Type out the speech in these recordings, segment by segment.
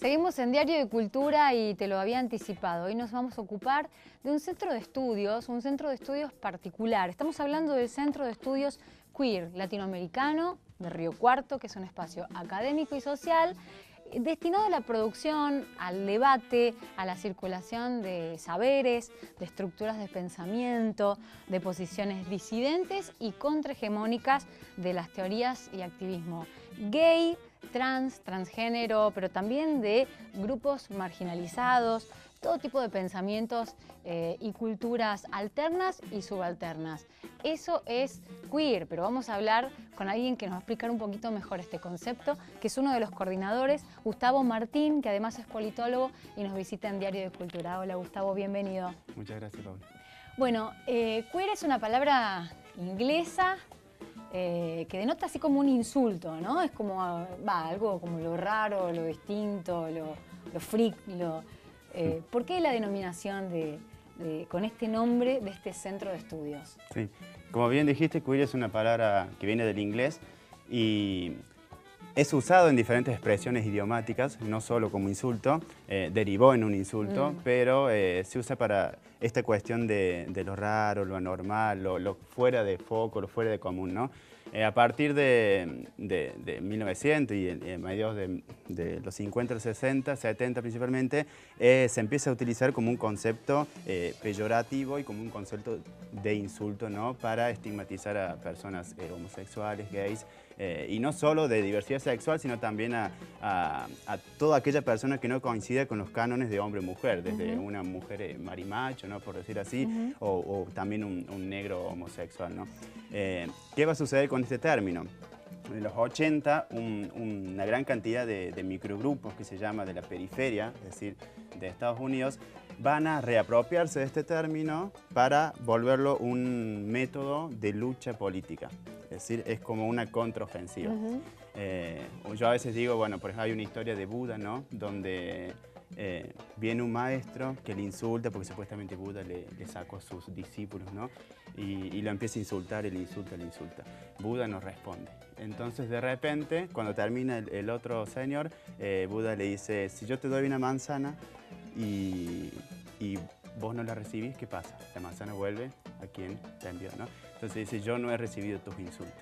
Seguimos en Diario de Cultura y te lo había anticipado. Hoy nos vamos a ocupar de un centro de estudios particular. Estamos hablando del Centro de Estudios Queer Latinoamericano de Río Cuarto, que es un espacio académico y social destinado a la producción, al debate, a la circulación de saberes, de estructuras de pensamiento, de posiciones disidentes y contrahegemónicas de las teorías y activismo gay, transgénero, pero también de grupos marginalizados, todo tipo de pensamientos y culturas alternas y subalternas. Eso es queer, pero vamos a hablar con alguien que nos va a explicar un poquito mejor este concepto, que es uno de los coordinadores, Gustavo Martín, que además es politólogo y nos visita en Diario de Cultura. Hola Gustavo, bienvenido. Muchas gracias, Paula. Bueno, queer es una palabra inglesa que denota así como un insulto, ¿no? Es como algo como lo raro, lo distinto, lo freak, ¿por qué la denominación con este nombre de este centro de estudios? Sí, como bien dijiste, queer es una palabra que viene del inglés y es usado en diferentes expresiones idiomáticas, no solo como insulto, derivó en un insulto, pero se usa para esta cuestión de lo raro, lo anormal, lo fuera de foco, lo fuera de común, ¿no? A partir de 1900 y en mediados de los 50, los 60, 70 principalmente, se empieza a utilizar como un concepto peyorativo y como un concepto de insulto, ¿no? Para estigmatizar a personas homosexuales, gays, y no solo de diversidad sexual, sino también a toda aquella persona que no coincida con los cánones de hombre-mujer, desde una mujer marimacho, ¿no? Por decir así, o también un negro homosexual, ¿no? ¿Qué va a suceder con este término? En los 80, una gran cantidad de microgrupos que se llama de la periferia, es decir, de Estados Unidos, van a reapropiarse de este término para volverlo un método de lucha política. Es decir, es como una contraofensiva. Yo a veces digo, bueno, por ejemplo, hay una historia de Buda, ¿no? Donde viene un maestro que le insulta, porque supuestamente Buda le sacó a sus discípulos, ¿no? Y lo empieza a insultar, y le insulta, le insulta. Buda no responde. Entonces, de repente, cuando termina el otro señor, Buda le dice, si yo te doy una manzana y vos no la recibís, ¿qué pasa? La manzana vuelve a quien te envió, ¿no? Entonces dice, yo no he recibido tus insultos.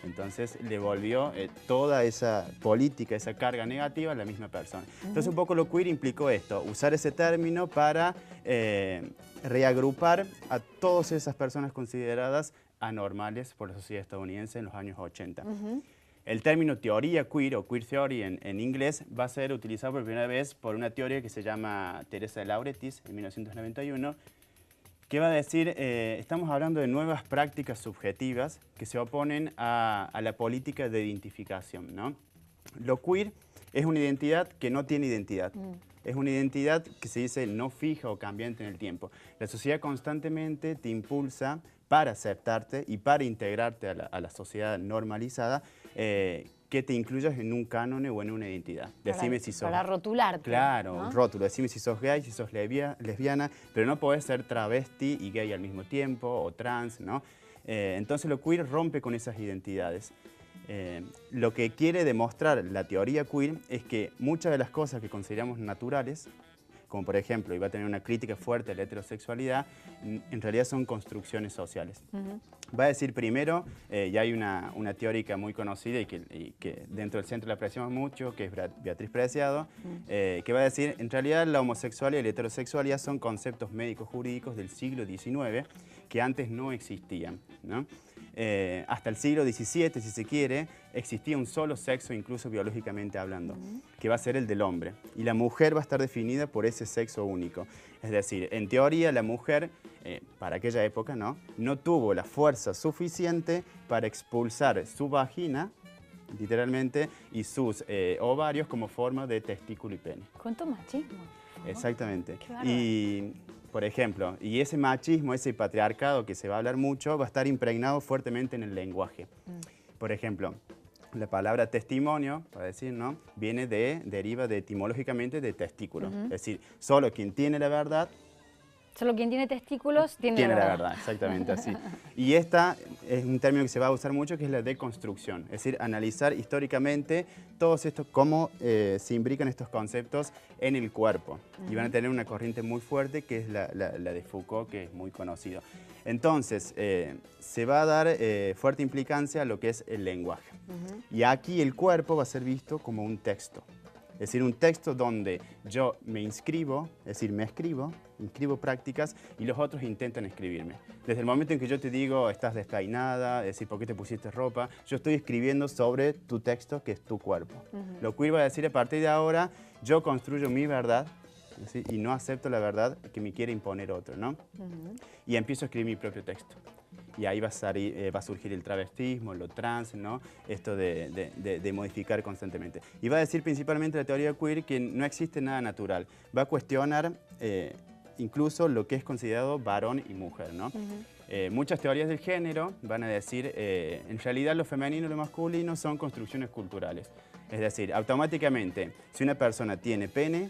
Entonces le volvió toda esa política, esa carga negativa a la misma persona. Entonces un poco lo queer implicó esto, usar ese término para reagrupar a todas esas personas consideradas anormales por la sociedad estadounidense en los años 80. El término teoría queer o queer theory en inglés va a ser utilizado por primera vez por una teoría que se llama Teresa de Lauretis en 1991, que va a decir, estamos hablando de nuevas prácticas subjetivas que se oponen a la política de identificación, ¿no? Lo queer es una identidad que no tiene identidad. Es una identidad que se dice no fija o cambiante en el tiempo. La sociedad constantemente te impulsa para aceptarte y para integrarte a la sociedad normalizada, que te incluyas en un cánone o en una identidad. Decime si sos... Para rotularte. Claro, ¿no? un rótulo. Decime si sos gay, si sos lesbiana, pero no podés ser travesti y gay al mismo tiempo, o trans, ¿no? Entonces lo queer rompe con esas identidades. Lo que quiere demostrar la teoría queer es que muchas de las cosas que consideramos naturales, como por ejemplo, y va a tener una crítica fuerte a la heterosexualidad, en realidad son construcciones sociales. Va a decir primero, y hay una teórica muy conocida y que dentro del centro la apreciamos mucho, que es Beatriz Preciado, que va a decir, en realidad la homosexualidad y la heterosexualidad son conceptos médicos jurídicos del siglo XIX que antes no existían, ¿no? Hasta el siglo XVII, si se quiere, existía un solo sexo, incluso biológicamente hablando, que va a ser el del hombre. Y la mujer va a estar definida por ese sexo único. Es decir, en teoría la mujer, para aquella época, no tuvo la fuerza suficiente para expulsar su vagina, literalmente, y sus ovarios como forma de testículo y pene. ¿Cuánto machismo? Exactamente. Qué bárbaro. Y, por ejemplo, y ese machismo, ese patriarcado que se va a hablar mucho, va a estar impregnado fuertemente en el lenguaje. Por ejemplo, la palabra testimonio, para decir, ¿no? Deriva etimológicamente de testículo. Es decir, solo quien tiene la verdad Solo quien tiene testículos tiene Tiene la la verdad. verdad, exactamente así. Y esta es un término que se va a usar mucho, que es la deconstrucción. Es decir, analizar históricamente todos estos, cómo se imbrican estos conceptos en el cuerpo. Y van a tener una corriente muy fuerte, que es la de Foucault, que es muy conocido. Entonces, se va a dar fuerte implicancia a lo que es el lenguaje. Y aquí el cuerpo va a ser visto como un texto. Es decir, un texto donde yo me inscribo, es decir, me escribo, inscribo prácticas y los otros intentan escribirme. Desde el momento en que yo te digo, estás despeinada, es decir, ¿por qué te pusiste ropa? Yo estoy escribiendo sobre tu texto, que es tu cuerpo. Lo queer va a decir, a partir de ahora, yo construyo mi verdad, ¿sí? Y no acepto la verdad que me quiere imponer otro, ¿no? Y empiezo a escribir mi propio texto. Y ahí va a surgir el travestismo, lo trans, ¿no? Esto de modificar constantemente. Y va a decir principalmente la teoría queer que no existe nada natural. Va a cuestionar incluso lo que es considerado varón y mujer, ¿no? Muchas teorías del género van a decir, en realidad lo femenino y lo masculino son construcciones culturales. Es decir, automáticamente, si una persona tiene pene,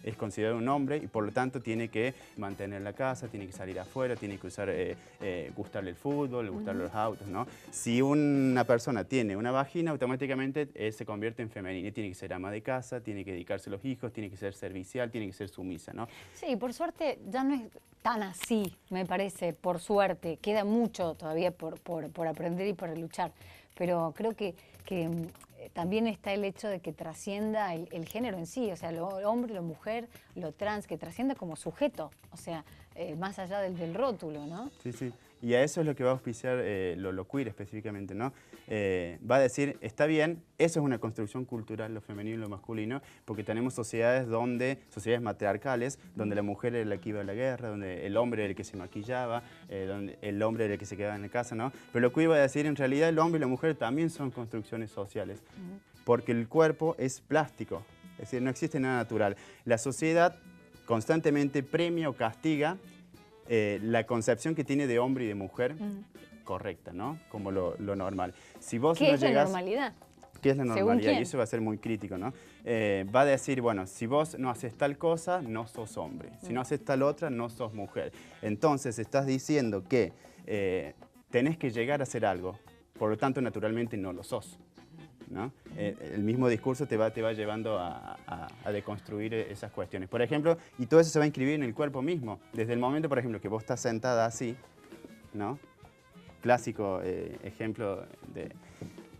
es considerado un hombre y por lo tanto tiene que mantener la casa, tiene que salir afuera, tiene que gustarle el fútbol, gustarle los autos, ¿no? Si una persona tiene una vagina, automáticamente se convierte en femenina. Tiene que ser ama de casa, tiene que dedicarse a los hijos, tiene que ser servicial, tiene que ser sumisa, ¿no? Sí, por suerte ya no es tan así, me parece, por suerte. Queda mucho todavía por aprender y por luchar. Pero creo que también está el hecho de que trascienda el género en sí, o sea, lo hombre, lo mujer, lo trans, que trascienda como sujeto, o sea, más allá del rótulo, ¿no? Sí, sí. Y a eso es lo que va a auspiciar lo queer específicamente, ¿no? Va a decir, está bien, eso es una construcción cultural, lo femenino y lo masculino, porque tenemos sociedades matriarcales, donde la mujer era la que iba a la guerra, donde el hombre era el que se maquillaba, donde el hombre era el que se quedaba en la casa, ¿no? Pero lo queer va a decir, en realidad el hombre y la mujer también son construcciones sociales, porque el cuerpo es plástico, es decir, no existe nada natural. La sociedad constantemente premia o castiga la concepción que tiene de hombre y de mujer correcta, ¿no? Como lo normal. Si vos ¿Qué no es llegás, la normalidad? ¿qué es la ¿Según normalidad? quién? Y eso va a ser muy crítico, ¿no? Va a decir, bueno, si vos no haces tal cosa, no sos hombre. Si no haces tal otra, no sos mujer. Entonces estás diciendo que tenés que llegar a hacer algo, por lo tanto, naturalmente no lo sos, ¿no? El mismo discurso te va llevando a deconstruir esas cuestiones. Por ejemplo, y todo eso se va a inscribir en el cuerpo mismo. Desde el momento, por ejemplo, que vos estás sentada así, ¿no? Clásico ejemplo de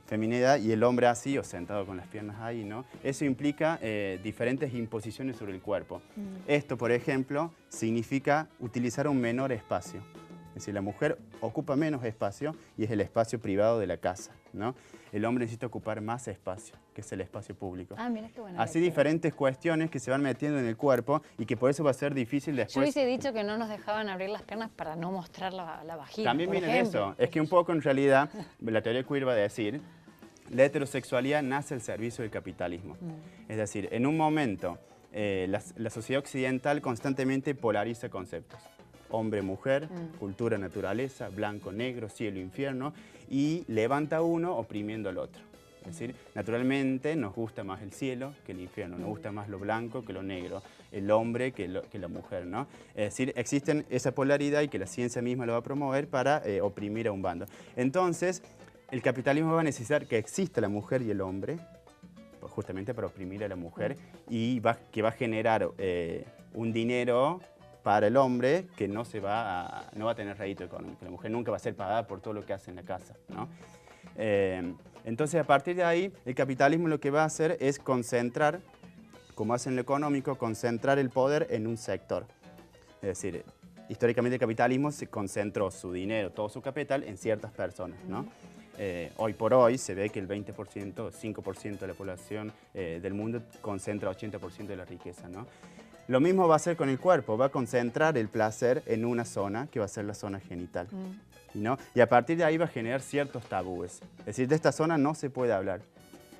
feminidad, y el hombre así o sentado con las piernas ahí, ¿no? Eso implica diferentes imposiciones sobre el cuerpo. Esto, por ejemplo, significa utilizar un menor espacio. Es decir, la mujer ocupa menos espacio y es el espacio privado de la casa, ¿no? El hombre necesita ocupar más espacio, que es el espacio público. Ah, mira, qué buena Así lectura. diferentes cuestiones que se van metiendo en el cuerpo y que por eso va a ser difícil después. Yo hubiese dicho que no nos dejaban abrir las piernas para no mostrar la vagina. También por viene ejemplo. eso. Es que un poco en realidad la teoría queer va a decir, la heterosexualidad nace al servicio del capitalismo. Es decir, en un momento la sociedad occidental constantemente polariza conceptos. Hombre, mujer, cultura, naturaleza, blanco, negro, cielo, infierno, y levanta uno oprimiendo al otro. Es decir, naturalmente nos gusta más el cielo que el infierno, nos gusta más lo blanco que lo negro, el hombre que la mujer, ¿no? Es decir, existe esa polaridad y que la ciencia misma lo va a promover para oprimir a un bando. Entonces, el capitalismo va a necesitar que exista la mujer y el hombre, justamente para oprimir a la mujer, y que va a generar un dinero para el hombre que no va a tener rédito económico. La mujer nunca va a ser pagada por todo lo que hace en la casa, ¿no? Entonces, a partir de ahí, el capitalismo lo que va a hacer es concentrar, como hace en lo económico, concentrar el poder en un sector. Es decir, históricamente el capitalismo se concentró su dinero, todo su capital en ciertas personas, ¿no? Hoy por hoy se ve que el 20%, 5% de la población del mundo concentra 80% de la riqueza, ¿no? Lo mismo va a hacer con el cuerpo, va a concentrar el placer en una zona, que va a ser la zona genital, ¿no? Y a partir de ahí va a generar ciertos tabúes. Es decir, de esta zona no se puede hablar.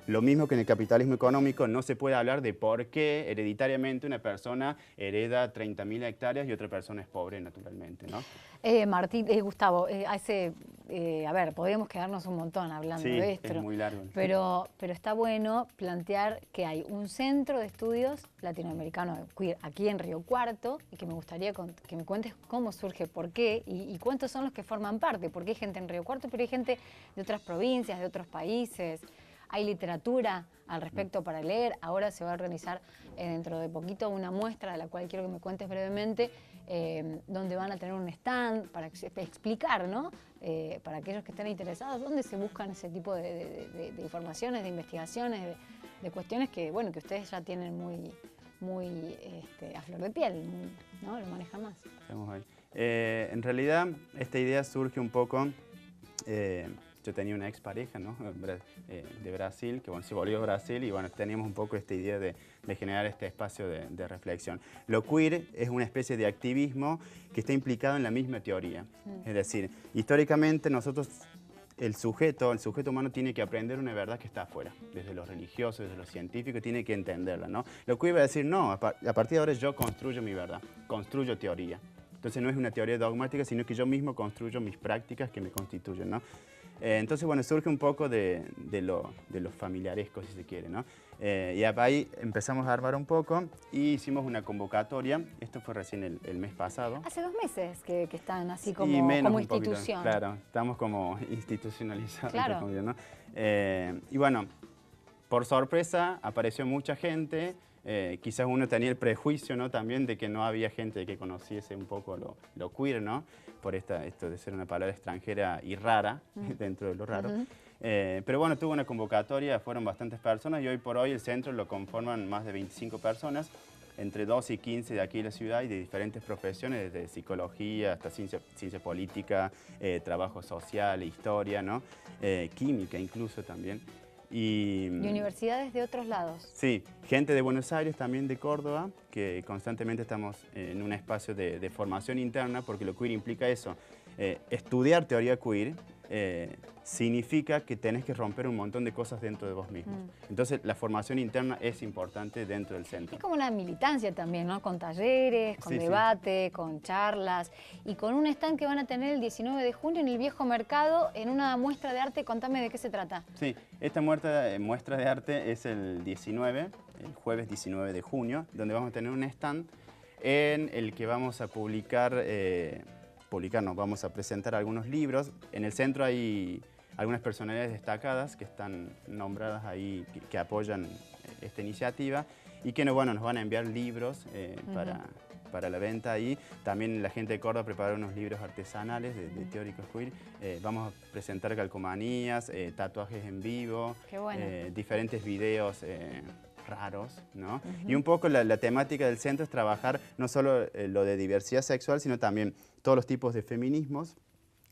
Lo mismo que en el capitalismo económico, no se puede hablar de por qué hereditariamente una persona hereda 30.000 hectáreas y otra persona es pobre naturalmente, ¿no? Martín, Gustavo, a ver, podríamos quedarnos un montón hablando Sí, de esto. es muy largo. Pero está bueno plantear que hay un centro de estudios latinoamericano de queer aquí en Río Cuarto y que me gustaría que me cuentes cómo surge, por qué y cuántos son los que forman parte, porque hay gente en Río Cuarto, pero hay gente de otras provincias, de otros países. Hay literatura al respecto para leer. Ahora se va a organizar dentro de poquito una muestra de la cual quiero que me cuentes brevemente, donde van a tener un stand para explicar, ¿no? Para aquellos que estén interesados, dónde se buscan ese tipo de informaciones, de investigaciones, de cuestiones que, bueno, que ustedes ya tienen muy a flor de piel, ¿no? Lo manejan más. Estamos ahí. En realidad, esta idea surge un poco... yo tenía una expareja, ¿no? De Brasil, que bueno, se volvió a Brasil y bueno, teníamos un poco esta idea de generar este espacio de reflexión. Lo queer es una especie de activismo que está implicado en la misma teoría. Es decir, históricamente nosotros, el sujeto humano tiene que aprender una verdad que está afuera, desde lo religioso, desde lo científico, tiene que entenderla, ¿no? Lo queer va a decir, no, a partir de ahora yo construyo mi verdad, construyo teoría. Entonces no es una teoría dogmática, sino que yo mismo construyo mis prácticas que me constituyen, ¿no? Entonces, bueno, surge un poco de lo familiaresco, si se quiere, ¿no? Y ahí empezamos a armar un poco y hicimos una convocatoria. Esto fue recién el mes pasado. Hace 2 meses que están así y menos, como un poquito, institución. claro, estamos como institucionalizados. Claro. ¿No? Y bueno, por sorpresa apareció mucha gente. Quizás uno tenía el prejuicio, ¿no? También de que no había gente que conociese un poco lo queer, ¿no? Por esto de ser una palabra extranjera y rara, dentro de lo raro. Pero bueno, tuvo una convocatoria, fueron bastantes personas y hoy por hoy el centro lo conforman más de 25 personas, entre 12 y 15 de aquí de la ciudad y de diferentes profesiones, desde psicología hasta ciencia política, trabajo social, historia, ¿no? Química incluso también. Y universidades de otros lados. Sí, gente de Buenos Aires, también de Córdoba, que constantemente estamos en un espacio de formación interna, porque lo queer implica eso. Estudiar teoría queer significa que tenés que romper un montón de cosas dentro de vos mismo. Entonces, la formación interna es importante dentro del centro. Es como una militancia también, ¿no? Con talleres, con debate, con charlas y con un stand que van a tener el 19 de junio en el Viejo Mercado en una muestra de arte. Contame de qué se trata. Sí, esta muestra de arte es el jueves 19 de junio, donde vamos a tener un stand en el que vamos a vamos a presentar algunos libros. En el centro hay algunas personalidades destacadas que están nombradas ahí, que apoyan esta iniciativa y que nos van a enviar libros para la venta ahí. También la gente de Córdoba preparó unos libros artesanales de teóricos queer. Vamos a presentar calcomanías, tatuajes en vivo, Qué bueno. diferentes videos raros, ¿no? Y un poco la temática del centro es trabajar no solo lo de diversidad sexual, sino también todos los tipos de feminismos,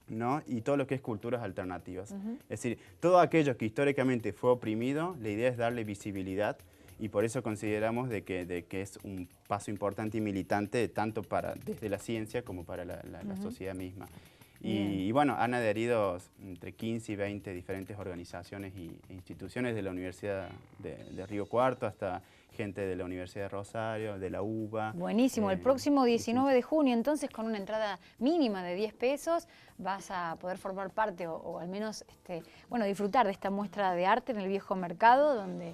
¿no? Y todo lo que es culturas alternativas. Es decir, todo aquello que históricamente fue oprimido, la idea es darle visibilidad y por eso consideramos de que es un paso importante y militante tanto desde la ciencia como para la sociedad misma. Y bueno, han adherido entre 15 y 20 diferentes organizaciones e instituciones de la Universidad de Río Cuarto hasta gente de la Universidad de Rosario, de la UBA. Buenísimo, el próximo 19 de junio entonces con una entrada mínima de 10 pesos vas a poder formar parte o al menos disfrutar de esta muestra de arte en el Viejo Mercado donde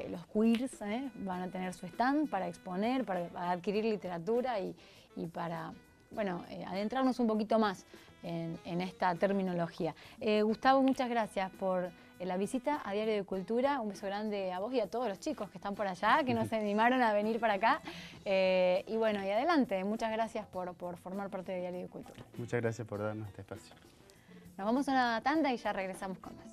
los queers van a tener su stand para exponer, para adquirir literatura y para adentrarnos un poquito más en esta terminología. Gustavo, muchas gracias por la visita a Diario de Cultura. Un beso grande a vos y a todos los chicos que están por allá, que nos animaron a venir para acá. Y adelante. Muchas gracias por formar parte de Diario de Cultura. Muchas gracias por darnos este espacio. Nos vamos a una tanda y ya regresamos con más.